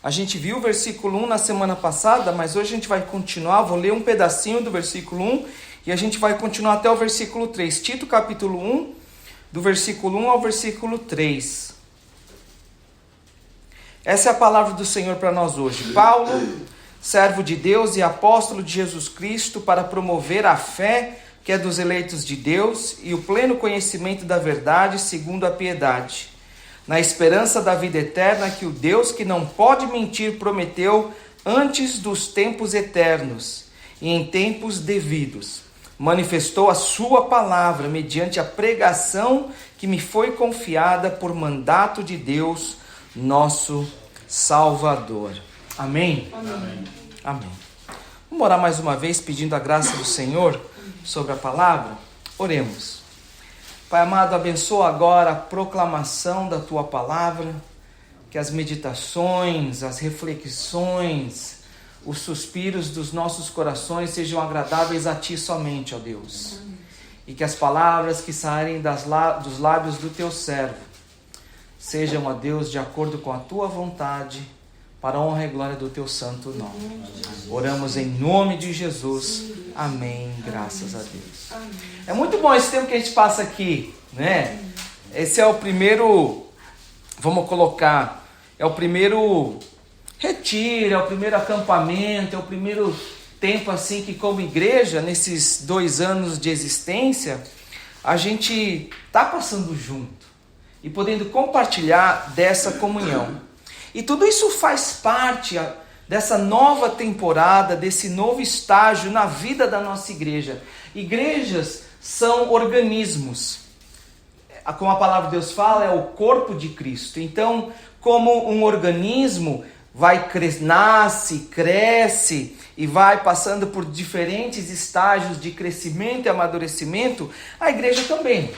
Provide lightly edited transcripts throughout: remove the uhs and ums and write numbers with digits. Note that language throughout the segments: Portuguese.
A gente viu o versículo 1 na semana passada, mas hoje a gente vai continuar, vou ler um pedacinho do versículo 1 e a gente vai continuar até o versículo 3. Tito capítulo 1, do versículo 1 ao versículo 3. Essa é a palavra do Senhor para nós hoje. Paulo, servo de Deus e apóstolo de Jesus Cristo, para promover a fé que é dos eleitos de Deus e o pleno conhecimento da verdade segundo a piedade, na esperança da vida eterna que o Deus que não pode mentir prometeu antes dos tempos eternos e em tempos devidos. Manifestou a sua palavra mediante a pregação que me foi confiada por mandato de Deus, nosso Salvador. Amém? Amém. Amém. Vamos orar mais uma vez pedindo a graça do Senhor sobre a palavra? Oremos. Pai amado, abençoa agora a proclamação da Tua palavra, que as meditações, as reflexões, os suspiros dos nossos corações sejam agradáveis a Ti somente, ó Deus. E que as palavras que saírem dos lábios do Teu servo sejam, ó Deus, de acordo com a Tua vontade, para a honra e glória do Teu santo nome. Oramos em nome de Jesus. Amém. Graças a Deus. É muito bom esse tempo que a gente passa aqui, né? Esse é o primeiro, vamos colocar, é o primeiro retiro, é o primeiro acampamento, é o primeiro tempo assim que como igreja, nesses 2 anos de existência, a gente está passando junto e podendo compartilhar dessa comunhão. E tudo isso faz parte dessa nova temporada, desse novo estágio na vida da nossa igreja. Igrejas são organismos. Como a palavra de Deus fala, é o corpo de Cristo. Então, como um organismo nasce, cresce e vai passando por diferentes estágios de crescimento e amadurecimento, a igreja também.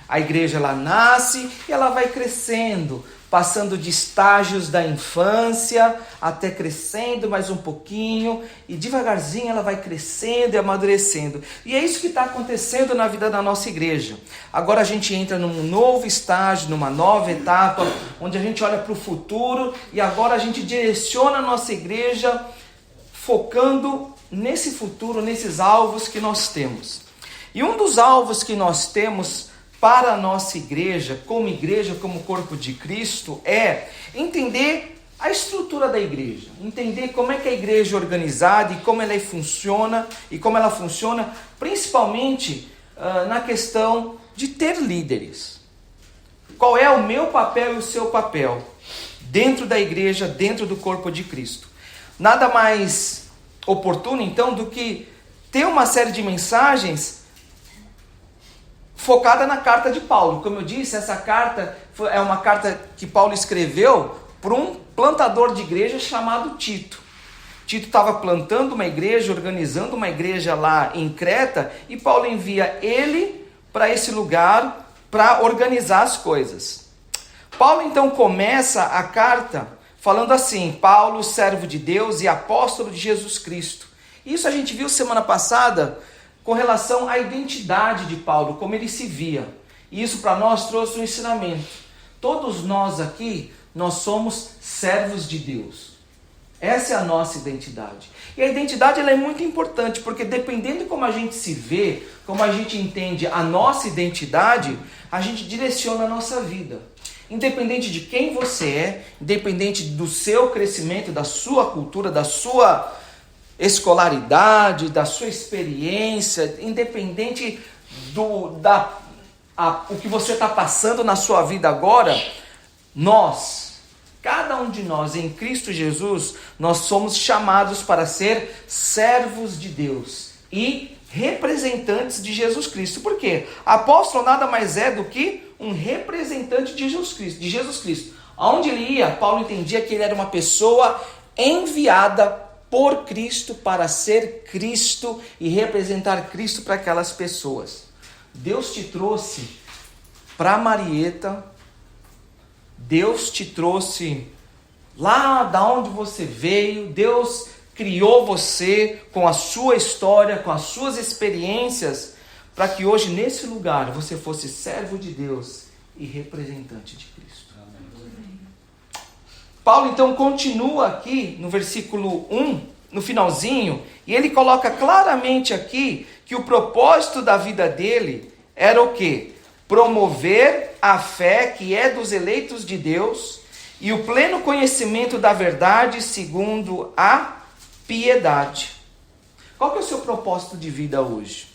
A igreja ela nasce e ela vai crescendo, passando de estágios da infância até crescendo mais um pouquinho e devagarzinho ela vai crescendo e amadurecendo. E é isso que está acontecendo na vida da nossa igreja. Agora a gente entra num novo estágio, numa nova etapa, onde a gente olha para o futuro e agora a gente direciona a nossa igreja focando nesse futuro, nesses alvos que nós temos. E um dos alvos que nós temos para a nossa igreja, como corpo de Cristo, é entender a estrutura da igreja, entender como é que a igreja é organizada e como ela funciona, principalmente na questão de ter líderes. Qual é o meu papel e o seu papel dentro da igreja, dentro do corpo de Cristo? Nada mais oportuno, então, do que ter uma série de mensagens focada na carta de Paulo. Como eu disse, essa carta é uma carta que Paulo escreveu para um plantador de igreja chamado Tito. Tito estava plantando uma igreja, organizando uma igreja lá em Creta, e Paulo envia ele para esse lugar para organizar as coisas. Paulo então começa a carta falando assim: Paulo, servo de Deus e apóstolo de Jesus Cristo. Isso a gente viu semana passada com relação à identidade de Paulo, como ele se via. E isso para nós trouxe um ensinamento. Todos nós aqui, nós somos servos de Deus. Essa é a nossa identidade. E a identidade ela é muito importante, porque dependendo de como a gente se vê, como a gente entende a nossa identidade, a gente direciona a nossa vida. Independente de quem você é, independente do seu crescimento, da sua cultura, da sua escolaridade, da sua experiência, independente o que você está passando na sua vida agora, cada um de nós em Cristo Jesus, nós somos chamados para ser servos de Deus e representantes de Jesus Cristo. Por quê? Apóstolo nada mais é do que um representante de Jesus Cristo. Aonde ele ia, Paulo entendia que ele era uma pessoa enviada por Cristo para ser Cristo e representar Cristo para aquelas pessoas. Deus te trouxe para Marieta, Deus te trouxe lá da onde você veio, Deus criou você com a sua história, com as suas experiências, para que hoje nesse lugar você fosse servo de Deus e representante de Cristo. Paulo então continua aqui no versículo 1, no finalzinho, e ele coloca claramente aqui que o propósito da vida dele era o quê? Promover a fé que é dos eleitos de Deus e o pleno conhecimento da verdade segundo a piedade. Qual que é o seu propósito de vida hoje?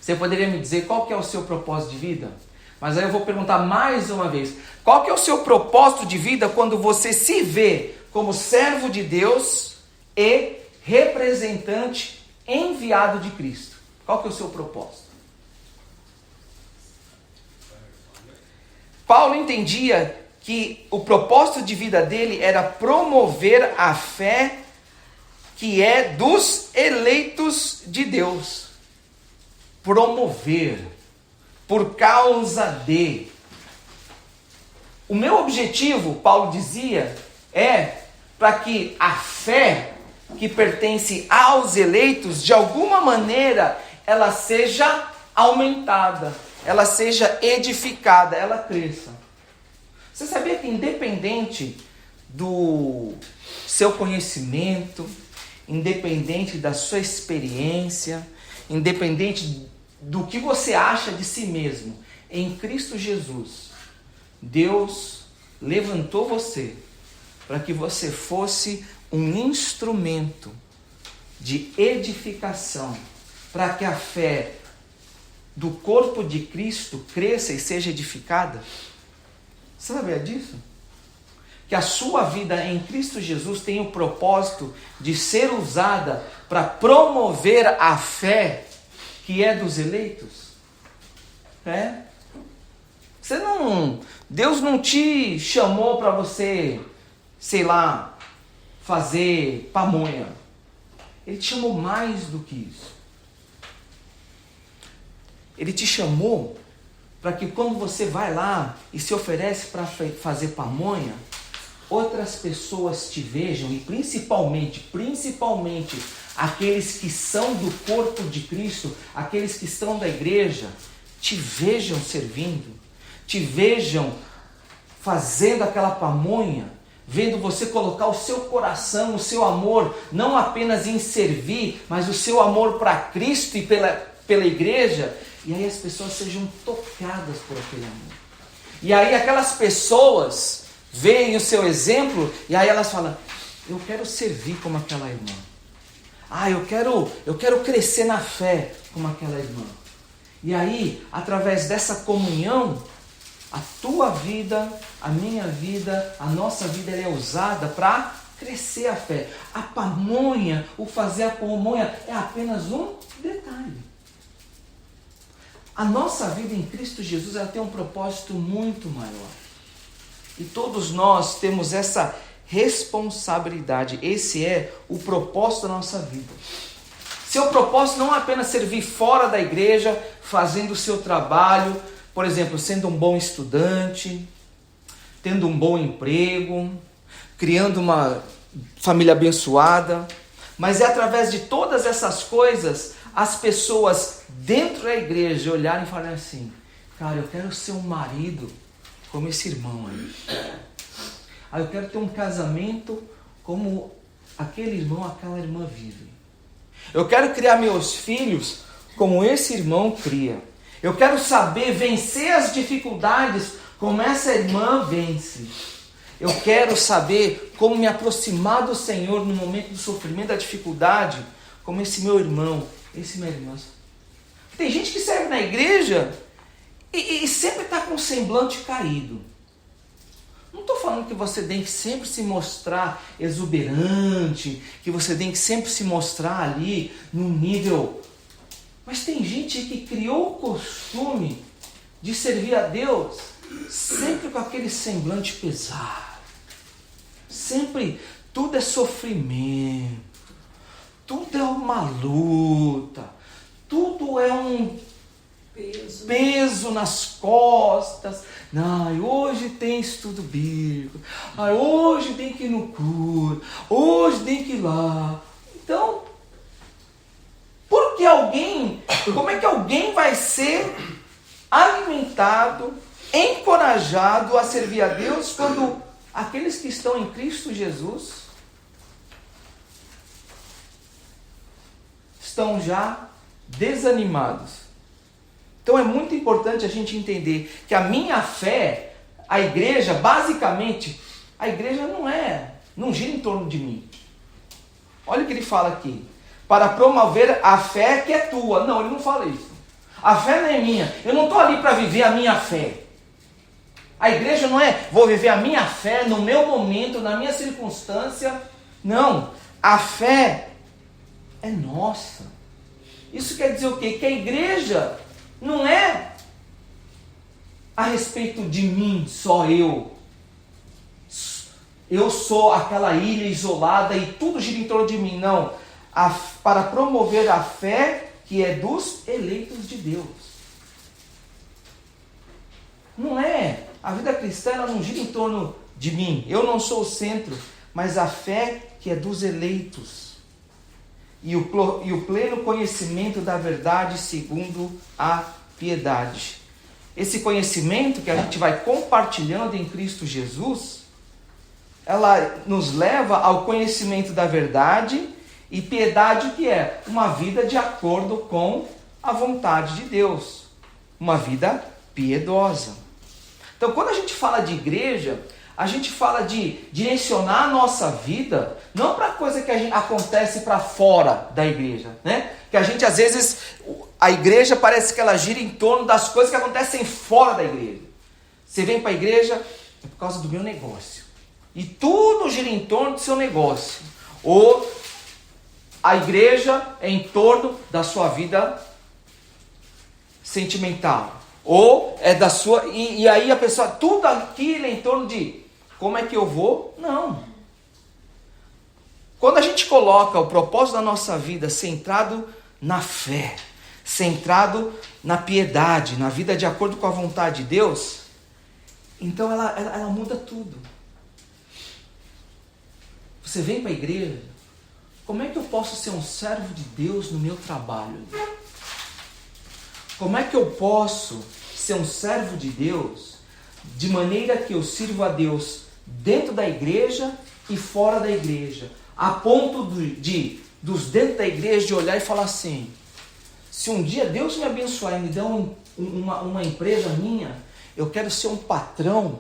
Você poderia me dizer qual que é o seu propósito de vida? Mas aí eu vou perguntar mais uma vez. Qual que é o seu propósito de vida quando você se vê como servo de Deus e representante enviado de Cristo? Qual que é o seu propósito? Paulo entendia que o propósito de vida dele era promover a fé que é dos eleitos de Deus. Promover, por causa de. O meu objetivo, Paulo dizia, é para que a fé que pertence aos eleitos, de alguma maneira, ela seja aumentada, ela seja edificada, ela cresça. Você sabia que independente do seu conhecimento, independente da sua experiência, independente do que você acha de si mesmo, em Cristo Jesus, Deus levantou você para que você fosse um instrumento de edificação, para que a fé do corpo de Cristo cresça e seja edificada. Você sabia disso? Que a sua vida em Cristo Jesus tem o propósito de ser usada para promover a fé que é dos eleitos? Deus não te chamou para você, sei lá, fazer pamonha. Ele te chamou mais do que isso. Ele te chamou para que quando você vai lá e se oferece para fazer pamonha, outras pessoas te vejam, e principalmente aqueles que são do corpo de Cristo, aqueles que estão da igreja, te vejam servindo, te vejam fazendo aquela pamonha, vendo você colocar o seu coração, o seu amor, não apenas em servir, mas o seu amor para Cristo e pela igreja, e aí as pessoas sejam tocadas por aquele amor. E aí aquelas pessoas veem o seu exemplo, e aí elas falam, eu quero servir como aquela irmã. Eu quero crescer na fé como aquela irmã. E aí, através dessa comunhão, a tua vida, a minha vida, a nossa vida, ela é usada para crescer a fé. A pamonha, o fazer a pamonha é apenas um detalhe. A nossa vida em Cristo Jesus, ela tem um propósito muito maior. E todos nós temos essa responsabilidade. Esse é o propósito da nossa vida. Seu propósito não é apenas servir fora da igreja, fazendo o seu trabalho, por exemplo, sendo um bom estudante, tendo um bom emprego, criando uma família abençoada, mas é através de todas essas coisas, as pessoas dentro da igreja olharem e falarem assim, cara, eu quero ser um marido como esse irmão aí. Eu quero ter um casamento como aquele irmão, aquela irmã vive. Eu quero criar meus filhos como esse irmão cria. Eu quero saber vencer as dificuldades como essa irmã vence. Eu quero saber como me aproximar do Senhor no momento do sofrimento, da dificuldade, como esse meu irmão, esse minha irmã. Tem gente que serve na igreja e sempre está com o semblante caído. Não estou falando que você tem que sempre se mostrar exuberante, que você tem que sempre se mostrar ali num nível... Mas tem gente que criou o costume de servir a Deus sempre com aquele semblante pesado. Sempre tudo é sofrimento, tudo é uma luta, tudo é um peso nas costas. Hoje tem estudo bíblico, hoje tem que ir no culto, hoje tem que ir lá. Então, como é que alguém vai ser alimentado, encorajado a servir a Deus quando aqueles que estão em Cristo Jesus estão já desanimados. Então é muito importante a gente entender que a minha fé, a igreja, basicamente, a igreja não gira em torno de mim. Olha o que ele fala aqui. Para promover a fé que é tua. Não, ele não fala isso. A fé não é minha. Eu não estou ali para viver a minha fé. A igreja não é, vou viver a minha fé no meu momento, na minha circunstância. Não. A fé é nossa. Isso quer dizer o quê? Que a igreja não é a respeito de mim, só eu. Eu sou aquela ilha isolada e tudo gira em torno de mim. Não. Para promover a fé que é dos eleitos de Deus. Não é. A vida cristã ela não gira em torno de mim. Eu não sou o centro, mas a fé que é dos eleitos. E o pleno conhecimento da verdade segundo a piedade. Esse conhecimento que a gente vai compartilhando em Cristo Jesus, ela nos leva ao conhecimento da verdade. E piedade, o que é? Uma vida de acordo com a vontade de Deus. Uma vida piedosa. Então, quando a gente fala de igreja, a gente fala de direcionar a nossa vida, não para coisa que acontece para fora da igreja, né? Que a gente, às vezes, a igreja parece que ela gira em torno das coisas que acontecem fora da igreja. Você vem para a igreja, é por causa do meu negócio. E tudo gira em torno do seu negócio. Ou a igreja é em torno da sua vida sentimental. Ou é da sua... E aí a pessoa... Tudo aquilo é em torno de... Como é que eu vou? Não. Quando a gente coloca o propósito da nossa vida centrado na fé, centrado na piedade, na vida de acordo com a vontade de Deus, então ela muda tudo. Você vem para a igreja... Como é que eu posso ser um servo de Deus no meu trabalho? Como é que eu posso ser um servo de Deus de maneira que eu sirva a Deus dentro da igreja e fora da igreja? A ponto dos dentro da igreja de olhar e falar assim, se um dia Deus me abençoar e me der uma empresa minha, eu quero ser um patrão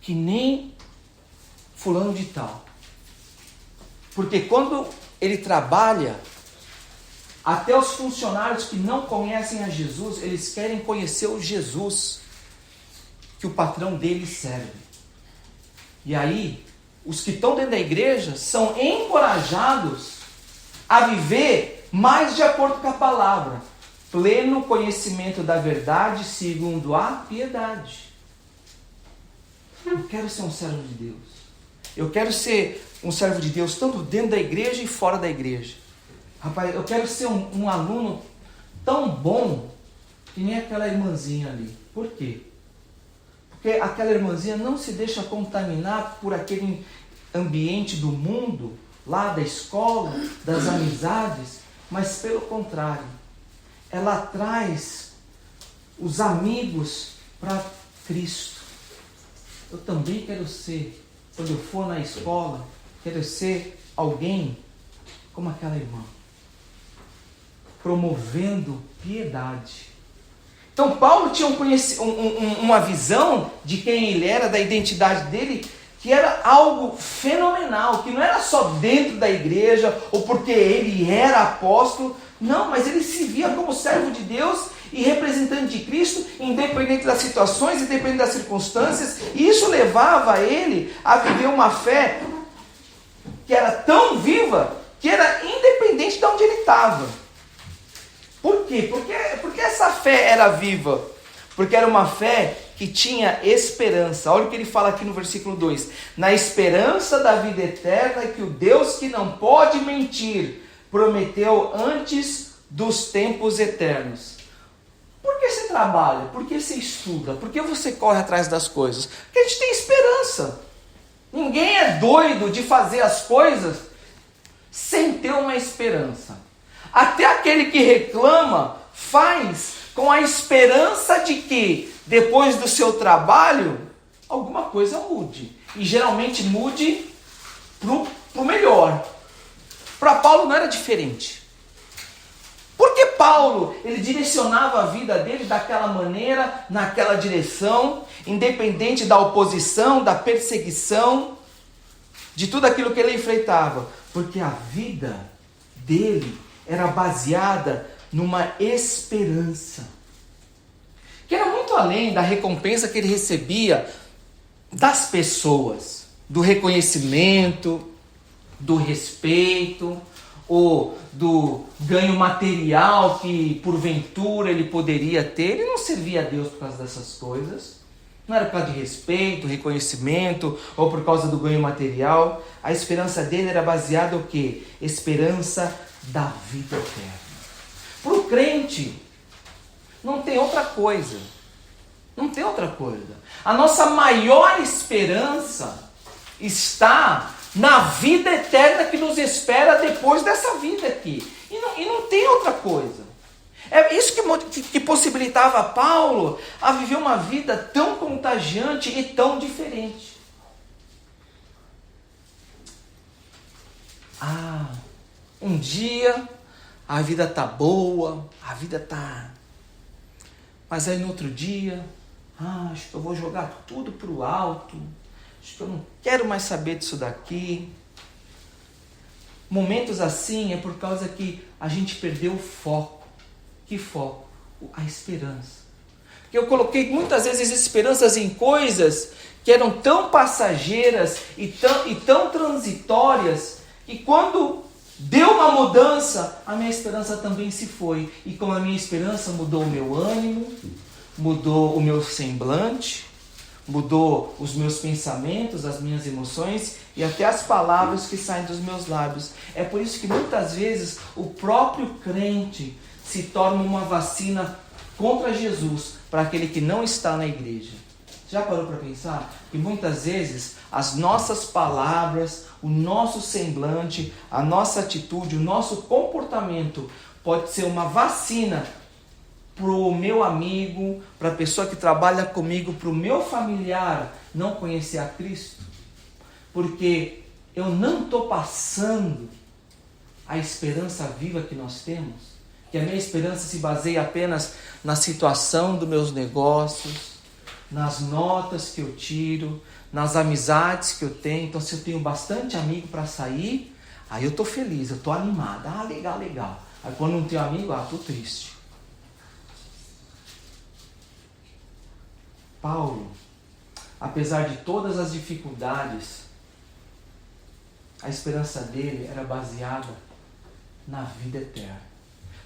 que nem fulano de tal. Porque quando ele trabalha, até os funcionários que não conhecem a Jesus, eles querem conhecer o Jesus que o patrão deles serve. E aí, os que estão dentro da igreja são encorajados a viver mais de acordo com a palavra. Pleno conhecimento da verdade segundo a piedade. Eu quero ser um servo de Deus. Eu quero ser um servo de Deus tanto dentro da igreja e fora da igreja. Rapaz, eu quero ser um aluno tão bom que nem aquela irmãzinha ali. Por quê? Porque aquela irmãzinha não se deixa contaminar por aquele ambiente do mundo, lá da escola, das amizades, mas pelo contrário, ela traz os amigos para Cristo. Eu também quero ser, quando eu for na escola, quero ser alguém como aquela irmã, promovendo piedade. Então Paulo tinha uma visão de quem ele era, da identidade dele, que era algo fenomenal, que não era só dentro da igreja, ou porque ele era apóstolo, não, mas ele se via como servo de Deus e representante de Cristo, independente das situações, independente das circunstâncias, e isso levava ele a viver uma fé que era tão viva, que era independente de onde ele estava. Por quê? Porque essa fé era viva? Porque era uma fé que tinha esperança. Olha o que ele fala aqui no versículo 2. Na esperança da vida eterna que o Deus que não pode mentir prometeu antes dos tempos eternos. Por que você trabalha? Por que você estuda? Por que você corre atrás das coisas? Porque a gente tem esperança. Ninguém é doido de fazer as coisas sem ter uma esperança. Até aquele que reclama faz com a esperança de que depois do seu trabalho alguma coisa mude. e geralmente mude para o melhor. Para Paulo não era diferente. Porque Paulo, ele direcionava a vida dele daquela maneira, naquela direção, independente da oposição, da perseguição, de tudo aquilo que ele enfrentava. Porque a vida dele era baseada numa esperança, que era muito além da recompensa que ele recebia das pessoas, do reconhecimento, do respeito, ou do ganho material que porventura ele poderia ter. Ele não servia a Deus por causa dessas coisas. Não era por causa de respeito, reconhecimento ou por causa do ganho material. A esperança dele era baseada no quê? Esperança da vida eterna. Para o crente, não tem outra coisa. Não tem outra coisa. A nossa maior esperança está na vida eterna que nos espera depois dessa vida aqui. E não tem outra coisa. É isso que possibilitava Paulo a viver uma vida tão contagiante e tão diferente. Um dia a vida tá boa, a vida tá... Mas aí no outro dia, acho que eu vou jogar tudo pro alto. Acho que eu não quero mais saber disso daqui. Momentos assim é por causa que a gente perdeu o foco. Que foco? A esperança. Porque eu coloquei muitas vezes esperanças em coisas que eram tão passageiras e tão transitórias, que quando deu uma mudança, a minha esperança também se foi. E com a minha esperança mudou o meu ânimo, mudou o meu semblante, mudou os meus pensamentos, as minhas emoções e até as palavras que saem dos meus lábios. É por isso que muitas vezes o próprio crente se torna uma vacina contra Jesus para aquele que não está na igreja. Já parou para pensar que muitas vezes as nossas palavras, o nosso semblante, a nossa atitude, o nosso comportamento pode ser uma vacina para o meu amigo, para a pessoa que trabalha comigo, para o meu familiar não conhecer a Cristo? Porque eu não estou passando a esperança viva que nós temos, que a minha esperança se baseia apenas na situação dos meus negócios, nas notas que eu tiro, nas amizades que eu tenho. Então, se eu tenho bastante amigo para sair, aí eu estou feliz, eu estou animado. Legal. Aí quando não tenho amigo, estou triste. Paulo, apesar de todas as dificuldades, a esperança dele era baseada na vida eterna.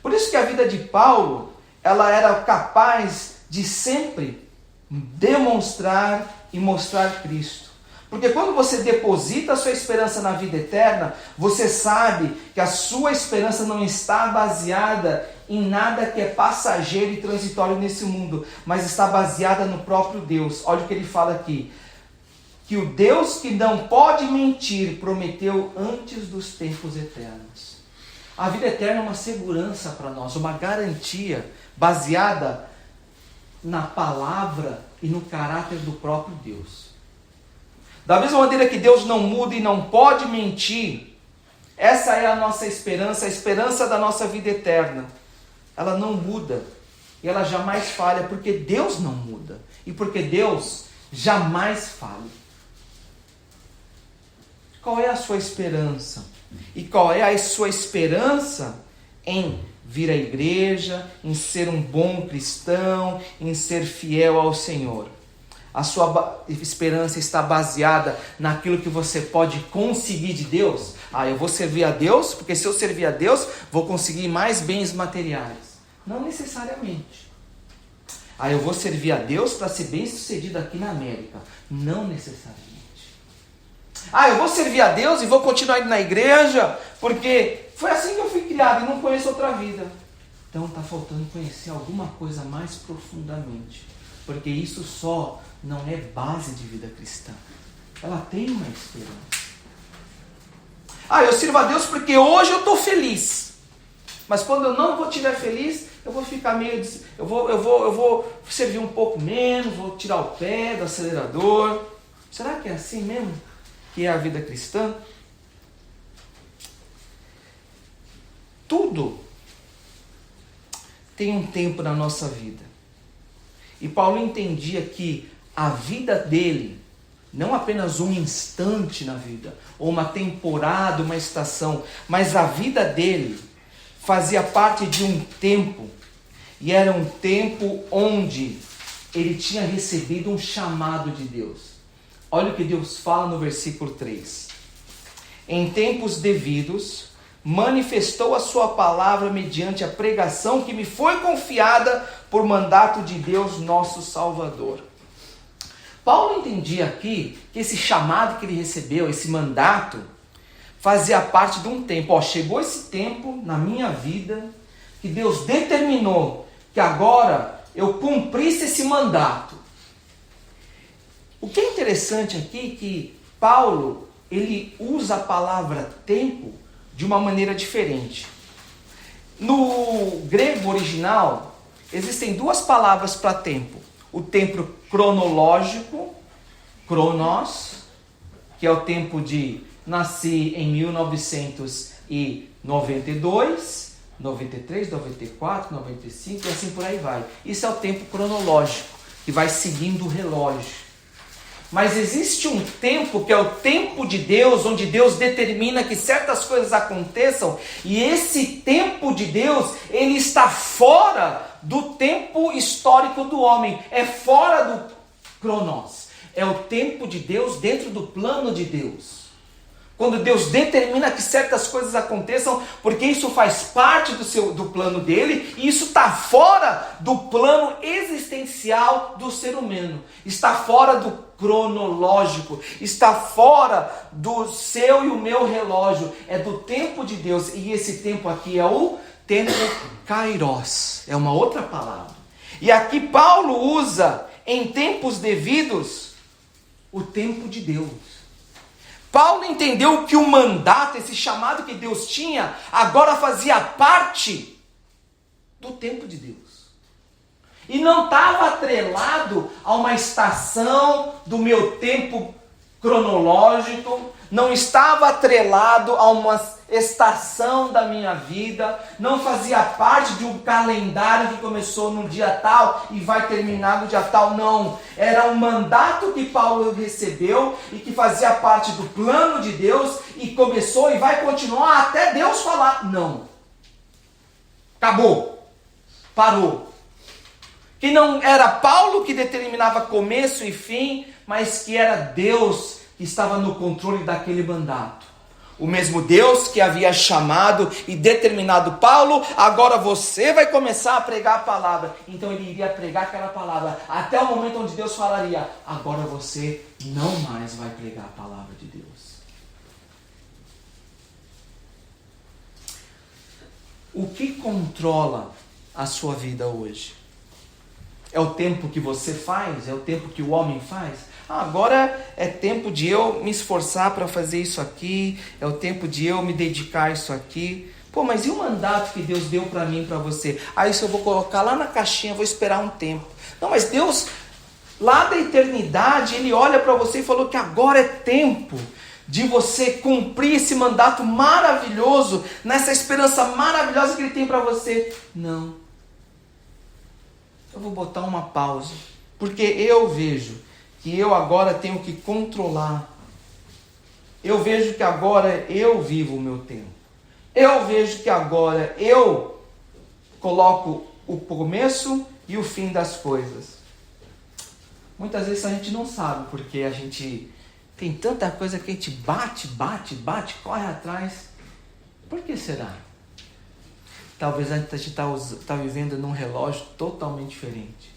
Por isso que a vida de Paulo, ela era capaz de sempre demonstrar e mostrar Cristo. Porque quando você deposita a sua esperança na vida eterna, você sabe que a sua esperança não está baseada em nada que é passageiro e transitório nesse mundo, mas está baseada no próprio Deus. Olha o que ele fala aqui. Que o Deus que não pode mentir prometeu antes dos tempos eternos. A vida eterna é uma segurança para nós, uma garantia baseada na palavra e no caráter do próprio Deus. Da mesma maneira que Deus não muda e não pode mentir, essa é a nossa esperança, a esperança da nossa vida eterna. Ela não muda e ela jamais falha, porque Deus não muda e porque Deus jamais falha. Qual é a sua esperança? E qual é a sua esperança em vir à igreja, em ser um bom cristão, em ser fiel ao Senhor? A sua esperança está baseada naquilo que você pode conseguir de Deus? Eu vou servir a Deus, porque se eu servir a Deus, vou conseguir mais bens materiais. Não necessariamente. Eu vou servir a Deus para ser bem sucedido aqui na América. Não necessariamente. Eu vou servir a Deus e vou continuar indo na igreja, porque foi assim que eu fui criado e não conheço outra vida. Então está faltando conhecer alguma coisa mais profundamente, porque isso só não é base de vida cristã. Ela tem uma esperança. Eu sirvo a Deus porque hoje eu estou feliz, mas quando eu não estiver feliz, eu vou ficar meio... Eu vou servir um pouco menos, vou tirar o pé do acelerador. Será que é assim mesmo que é a vida cristã? Tudo tem um tempo na nossa vida. E Paulo entendia que a vida dele, não apenas um instante na vida, ou uma temporada, uma estação, mas a vida dele fazia parte de um tempo, e era um tempo onde ele tinha recebido um chamado de Deus. Olha o que Deus fala no versículo 3. Em tempos devidos, manifestou a sua palavra mediante a pregação que me foi confiada por mandato de Deus, nosso Salvador. Paulo entendia aqui que esse chamado que ele recebeu, esse mandato, fazia parte de um tempo. Chegou esse tempo na minha vida que Deus determinou que agora eu cumprisse esse mandato. O que é interessante aqui é que Paulo, ele usa a palavra tempo de uma maneira diferente. No grego original, existem duas palavras para tempo. O tempo cronológico, cronos, que é o tempo de nasci em 1992, 93, 94, 95 e assim por aí vai. Isso é o tempo cronológico, que vai seguindo o relógio. Mas existe um tempo que é o tempo de Deus, onde Deus determina que certas coisas aconteçam, e esse tempo de Deus, ele está fora do tempo histórico do homem, é fora do cronos, é o tempo de Deus dentro do plano de Deus. Quando Deus determina que certas coisas aconteçam, porque isso faz parte do plano dele, e isso está fora do plano existencial do ser humano, está fora do cronológico, está fora do seu e o meu relógio, é do tempo de Deus, e esse tempo aqui é o tempo kairos, é uma outra palavra. E aqui Paulo usa, em tempos devidos, o tempo de Deus. Paulo entendeu que o mandato, esse chamado que Deus tinha, agora fazia parte do tempo de Deus. E não estava atrelado a uma estação do meu tempo cronológico, não estava atrelado a uma estação da minha vida, não fazia parte de um calendário que começou no dia tal e vai terminar no dia tal, não. Era um mandato que Paulo recebeu e que fazia parte do plano de Deus e começou e vai continuar até Deus falar, não. Acabou. Parou. Que não era Paulo que determinava começo e fim, mas que era Deus que estava no controle daquele mandato. O mesmo Deus que havia chamado e determinado Paulo, agora você vai começar a pregar a palavra. Então ele iria pregar aquela palavra até o momento onde Deus falaria, agora você não mais vai pregar a palavra de Deus. O que controla a sua vida hoje? É o tempo que você faz? É o tempo que o homem faz? Agora é tempo de eu me esforçar para fazer isso aqui, é o tempo de eu me dedicar a isso aqui. Pô, mas e o mandato que Deus deu para mim e para você? Isso eu vou colocar lá na caixinha, vou esperar um tempo. Não, mas Deus, lá da eternidade, Ele olha para você e falou que agora é tempo de você cumprir esse mandato maravilhoso, nessa esperança maravilhosa que Ele tem para você. Não. Eu vou botar uma pausa, porque eu vejo que eu agora tenho que controlar. Eu vejo que agora eu vivo o meu tempo. Eu vejo que agora eu coloco o começo e o fim das coisas. Muitas vezes a gente não sabe, porque a gente tem tanta coisa que a gente bate, corre atrás. Por que será? Talvez a gente está vivendo num relógio totalmente diferente.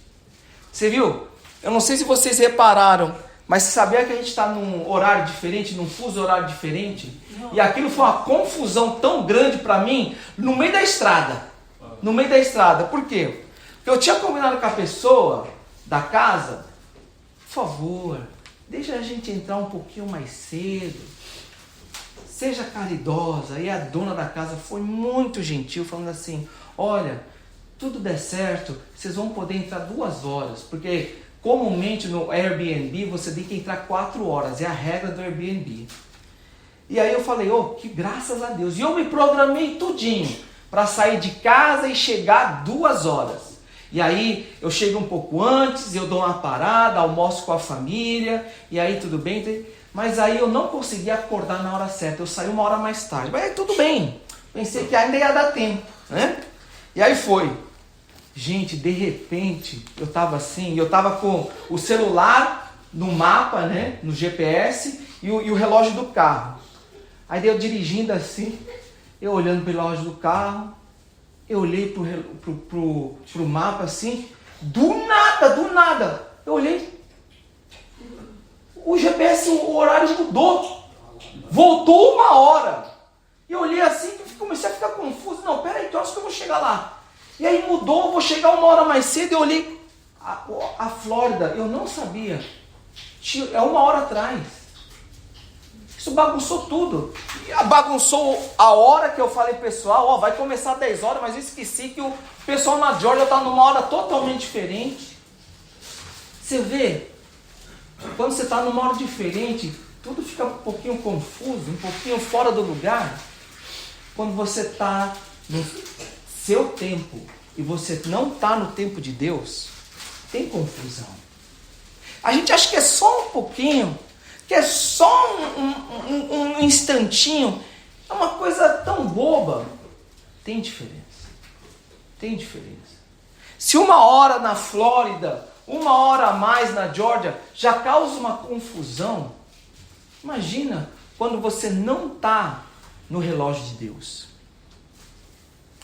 Você viu? Eu não sei se vocês repararam, mas sabia que a gente está num horário diferente, num fuso horário diferente? Não. E aquilo foi uma confusão tão grande para mim, no meio da estrada. No meio da estrada. Por quê? Porque eu tinha combinado com a pessoa da casa, por favor, deixa a gente entrar um pouquinho mais cedo. Seja caridosa. E a dona da casa foi muito gentil, falando assim, olha, tudo der certo, vocês vão poder entrar 2 horas, porque Comumente no Airbnb você tem que entrar 4 horas, é a regra do Airbnb. E aí eu falei, que graças a Deus. E eu me programei tudinho para sair de casa e chegar 2 horas. E aí eu chego um pouco antes, eu dou uma parada, almoço com a família, e aí tudo bem. Mas aí eu não consegui acordar na hora certa, eu saí 1 hora mais tarde. Mas aí tudo bem, pensei que ainda ia dar tempo, né? E aí foi. Gente, de repente, eu estava com o celular no mapa, né, no GPS, e o relógio do carro. Aí eu dirigindo assim, eu olhando pelo relógio do carro, eu olhei pro mapa assim, do nada, eu olhei, o GPS, o horário mudou, voltou 1 hora. E eu olhei assim, comecei a ficar confuso, não, peraí, que horas que eu vou chegar lá? E aí mudou, eu vou chegar 1 hora mais cedo, eu olhei, a Flórida, eu não sabia, é 1 hora atrás. Isso bagunçou tudo. E bagunçou a hora que eu falei, pessoal, vai começar 10 horas, mas eu esqueci que o pessoal na Georgia está numa hora totalmente diferente. Você vê, quando você está numa hora diferente, tudo fica um pouquinho confuso, um pouquinho fora do lugar. Quando você está no seu tempo e você não está no tempo de Deus, tem confusão. A gente acha que é só um pouquinho, que é só um instantinho, é uma coisa tão boba. Tem diferença. Tem diferença. Se 1 hora na Flórida, 1 hora a mais na Georgia, já causa uma confusão, imagina quando você não está no relógio de Deus.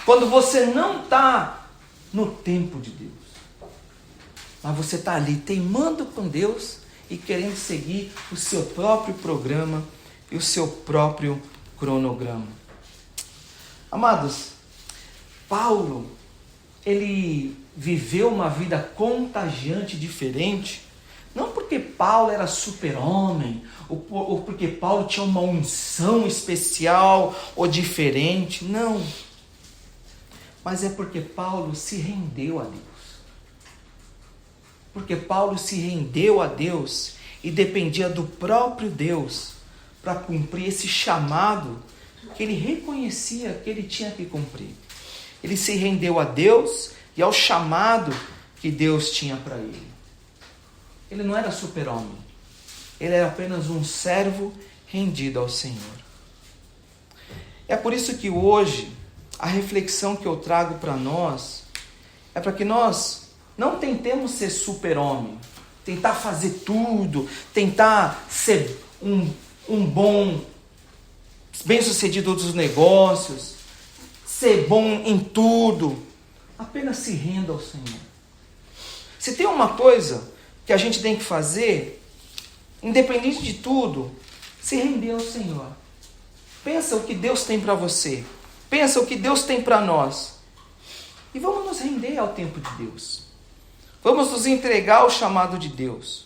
Quando você não está no tempo de Deus. Mas você está ali teimando com Deus e querendo seguir o seu próprio programa e o seu próprio cronograma. Amados, Paulo, ele viveu uma vida contagiante, diferente, não porque Paulo era super-homem, ou porque Paulo tinha uma unção especial ou diferente, não. Mas é porque Paulo se rendeu a Deus. Porque Paulo se rendeu a Deus e dependia do próprio Deus para cumprir esse chamado que ele reconhecia que ele tinha que cumprir. Ele se rendeu a Deus e ao chamado que Deus tinha para ele. Ele não era super-homem. Ele era apenas um servo rendido ao Senhor. É por isso que hoje a reflexão que eu trago para nós é para que nós não tentemos ser super-homem, tentar fazer tudo, tentar ser um bom, bem-sucedido dos negócios, ser bom em tudo. Apenas se renda ao Senhor. Se tem uma coisa que a gente tem que fazer, independente de tudo, se render ao Senhor. Pensa o que Deus tem para você. Pensa o que Deus tem para nós. E vamos nos render ao tempo de Deus. Vamos nos entregar ao chamado de Deus.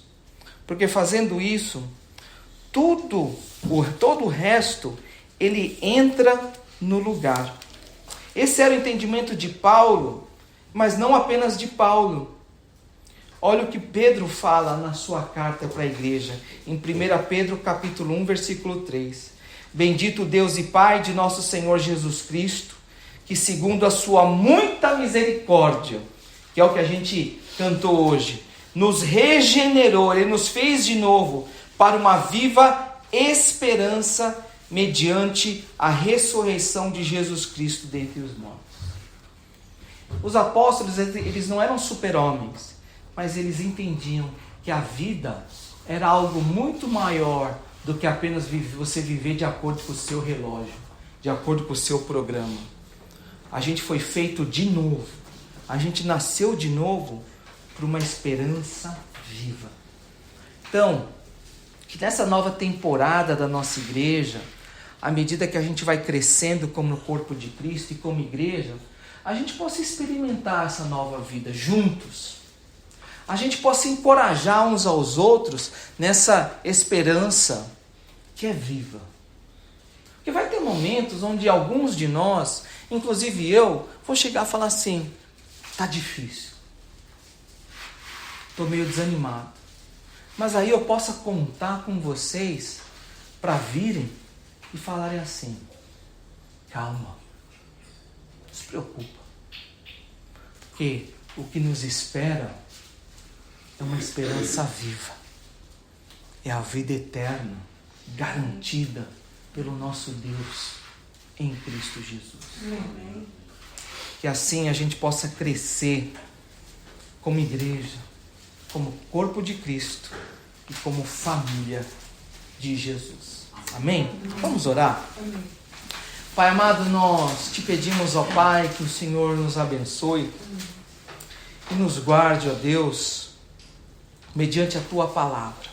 Porque fazendo isso, todo o resto, ele entra no lugar. Esse era o entendimento de Paulo, mas não apenas de Paulo. Olha o que Pedro fala na sua carta para a igreja, em 1 Pedro capítulo 1, versículo 3. Bendito Deus e Pai de nosso Senhor Jesus Cristo, que segundo a sua muita misericórdia, que é o que a gente cantou hoje, nos regenerou, Ele nos fez de novo para uma viva esperança mediante a ressurreição de Jesus Cristo dentre os mortos. Os apóstolos, eles não eram super-homens, mas eles entendiam que a vida era algo muito maior do que apenas você viver de acordo com o seu relógio, de acordo com o seu programa. A gente foi feito de novo, a gente nasceu de novo para uma esperança viva. Então, que nessa nova temporada da nossa igreja, à medida que a gente vai crescendo como no corpo de Cristo e como igreja, a gente possa experimentar essa nova vida juntos. A gente possa encorajar uns aos outros nessa esperança que é viva. Porque vai ter momentos onde alguns de nós, inclusive eu, vou chegar a falar assim, tá difícil. estou meio desanimado. Mas aí eu possa contar com vocês para virem e falarem assim: calma, não se preocupa, porque o que nos espera é uma esperança viva, é a vida eterna, garantida pelo nosso Deus em Cristo Jesus. Que assim a gente possa crescer como igreja, como corpo de Cristo e como família de Jesus. Amém? Vamos orar? Amém. Pai amado, nós te pedimos, ó Pai, que o Senhor nos abençoe e nos guarde, ó Deus, mediante a Tua palavra.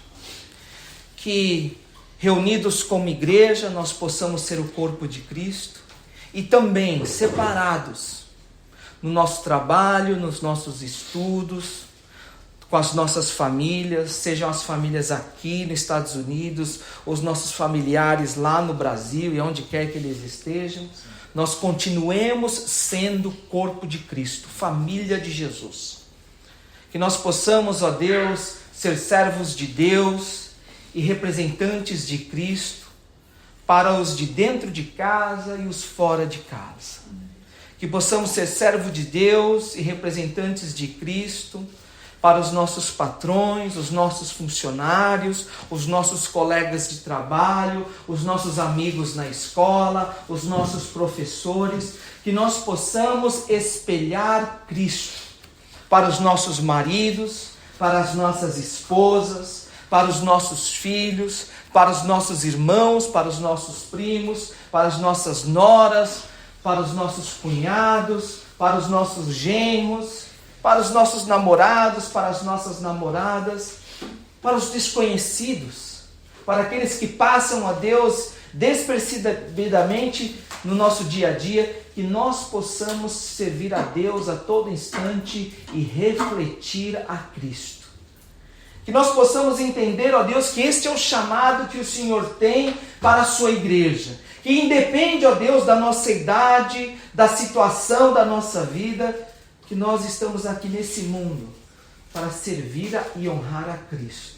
Que reunidos como igreja nós possamos ser o corpo de Cristo e também separados no nosso trabalho, nos nossos estudos, com as nossas famílias, sejam as famílias aqui nos Estados Unidos, os nossos familiares lá no Brasil e onde quer que eles estejam, nós continuemos sendo corpo de Cristo, família de Jesus. Que nós possamos, ó Deus, ser servos de Deus e representantes de Cristo para os de dentro de casa e os fora de casa. Que possamos ser servos de Deus e representantes de Cristo para os nossos patrões, os nossos funcionários, os nossos colegas de trabalho, os nossos amigos na escola, os nossos professores, que nós possamos espelhar Cristo para os nossos maridos, para as nossas esposas, para os nossos filhos, para os nossos irmãos, para os nossos primos, para as nossas noras, para os nossos cunhados, para os nossos genros, para os nossos namorados, para as nossas namoradas, para os desconhecidos, para aqueles que passam a Deus despercebidamente no nosso dia a dia, que nós possamos servir a Deus a todo instante e refletir a Cristo. Que nós possamos entender, ó Deus, que este é o chamado que o Senhor tem para a sua igreja, que independe, ó Deus, da nossa idade, da situação da nossa vida, que nós estamos aqui nesse mundo para servir e honrar a Cristo.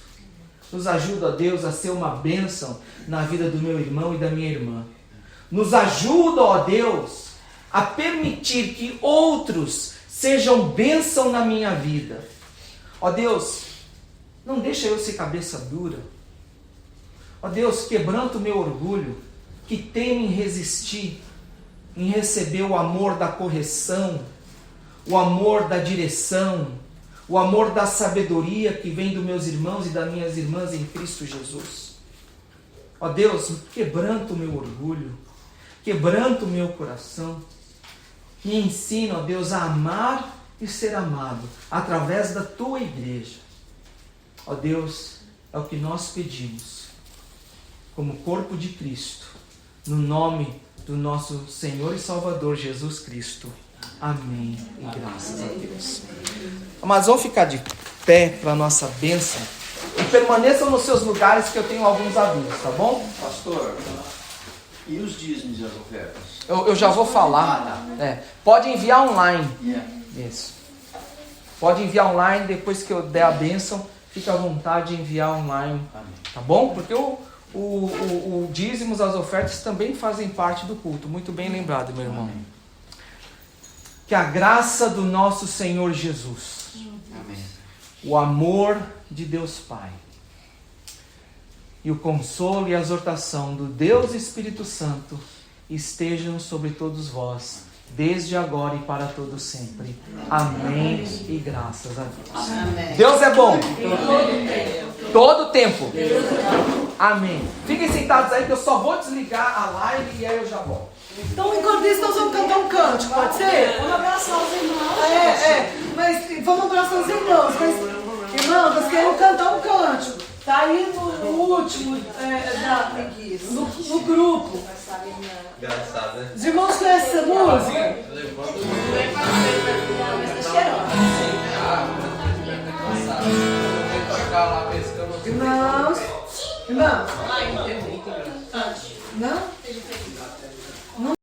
Nos ajuda, ó Deus, a ser uma bênção na vida do meu irmão e da minha irmã. Nos ajuda, ó Deus, a permitir que outros sejam bênção na minha vida. Ó Deus, não deixa eu ser cabeça dura. Ó Deus, quebranta o meu orgulho, que teme em resistir, em receber o amor da correção, o amor da direção, o amor da sabedoria que vem dos meus irmãos e das minhas irmãs em Cristo Jesus. Ó Deus, quebranta o meu orgulho, quebranta o meu coração, me ensina, ó Deus, a amar e ser amado através da Tua igreja. Ó Deus, é o que nós pedimos, como corpo de Cristo, no nome do nosso Senhor e Salvador Jesus Cristo. Amém e graças a Deus. Mas vamos ficar de pé para a nossa bênção e permaneçam nos seus lugares que eu tenho alguns avisos, tá bom? Pastor, e os dízimos e as ofertas? Eu já vou falar. Pode enviar online. Isso. Pode enviar online, depois que eu der a bênção, fica à vontade de enviar online. Tá bom? Porque o dízimos, as ofertas também fazem parte do culto. Muito bem lembrado, meu irmão. Amém. Que a graça do nosso Senhor Jesus, Amém. o amor de Deus Pai e o consolo e a exortação do Deus Espírito Santo estejam sobre todos vós, desde agora e para todo sempre. Amém e graças a Deus. Amém. Deus é bom. Todo tempo. Amém. Fiquem sentados aí que eu só vou desligar a live e aí eu já volto. Então, enquanto isso, nós vamos cantar um cântico, pode ser? Vamos abraçar os irmãos. Mas vamos abraçar os irmãos. Mas, irmãos, nós queremos cantar um cântico. Tá aí no último, no grupo. Engraçado, né? Os irmãos conhecem essa música? Irmãos, irmãos, não? Não